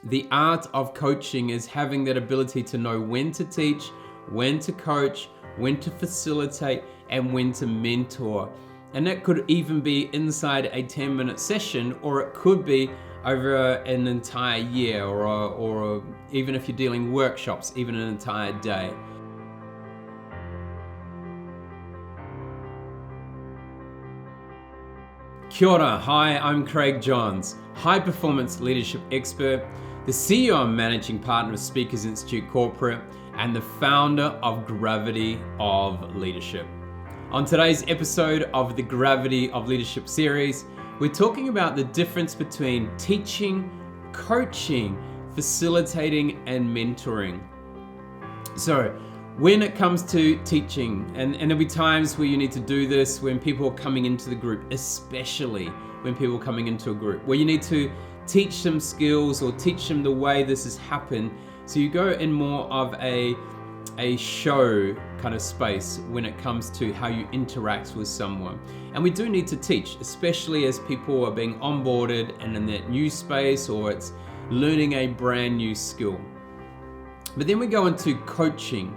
The art of coaching is having that ability to know when to teach, when to coach, when to facilitate, and when to mentor. And that could even be inside a 10-minute session, or it could be over an entire year, or even if you're dealing workshops, even an entire day. Kia ora, hi, I'm Craig Johns, high performance leadership expert, the CEO and managing partner of Speakers Institute Corporate, and the founder of Gravity of Leadership. On today's episode of the Gravity of Leadership series, we're talking about the difference between teaching, coaching, facilitating, and mentoring. So, when it comes to teaching, and there'll be times where you need to do this when people are coming into the group, especially when people are coming into a group, where you need to teach them skills or teach them the way this has happened. So you go in more of a show kind of space when it comes to how you interact with someone. And we do need to teach, especially as people are being onboarded and in that new space, or it's learning a brand new skill. But then we go into coaching.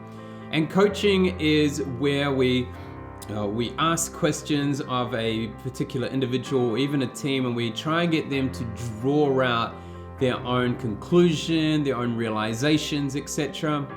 And coaching is where we ask questions of a particular individual or even a team, and we try and get them to draw out their own conclusion, their own realizations, etc.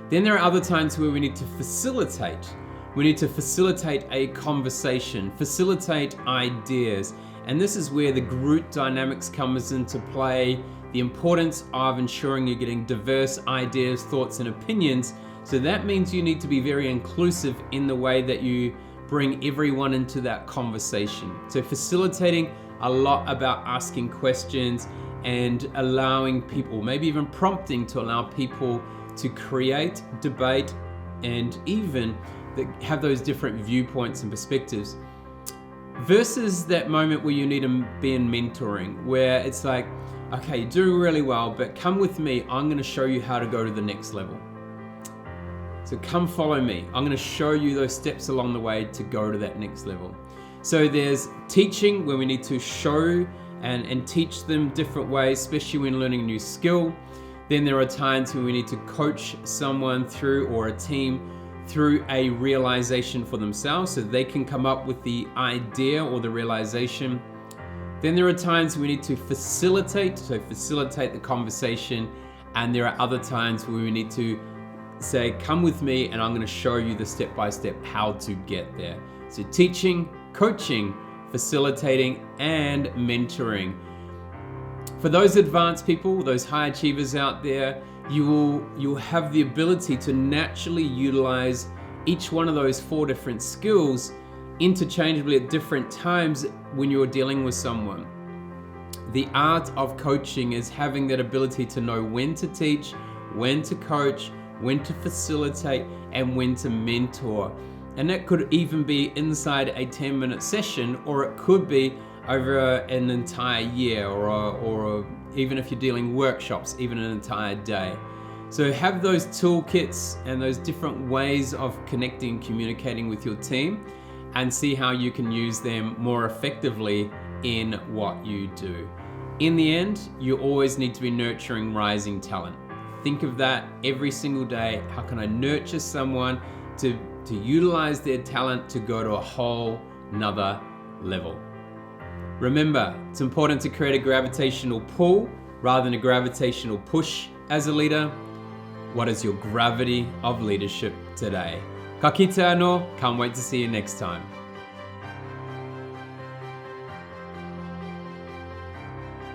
Then there are other times where we need to facilitate. We need to facilitate a conversation, facilitate ideas. And this is where the group dynamics comes into play, the importance of ensuring you're getting diverse ideas, thoughts, and opinions. So that means you need to be very inclusive in the way that you bring everyone into that conversation. So facilitating a lot about asking questions and allowing people, maybe even prompting to allow people to create, debate, and even have those different viewpoints and perspectives. Versus that moment where you need to be in mentoring, where it's like, okay, you're doing really well, but come with me, I'm going to show you how to go to the next level. So come follow me. I'm going to show you those steps along the way to go to that next level. So there's teaching, where we need to show and teach them different ways, especially when learning a new skill. Then there are times when we need to coach someone through, or a team through, a realization for themselves so they can come up with the idea or the realization. Then there are times we need to facilitate, so facilitate the conversation. And there are other times where we need to say, come with me and I'm going to show you the step-by-step how to get there. So teaching, coaching, facilitating, and mentoring. For those advanced people, those high achievers out there, you'll have the ability to naturally utilize each one of those 4 different skills interchangeably at different times when you're dealing with someone. The art of coaching is having that ability to know when to teach, when to coach, when to facilitate, and when to mentor. And that could even be inside a 10-minute session, or it could be over an entire year, or even if you're dealing workshops, even an entire day. So have those toolkits and those different ways of connecting, communicating with your team, and see how you can use them more effectively in what you do. In the end, you always need to be nurturing rising talent. Think of that every single day. How can I nurture someone to utilize their talent to go to a whole nother level? Remember, it's important to create a gravitational pull rather than a gravitational push as a leader. What is your gravity of leadership today? Ka kite anō, can't wait to see you next time.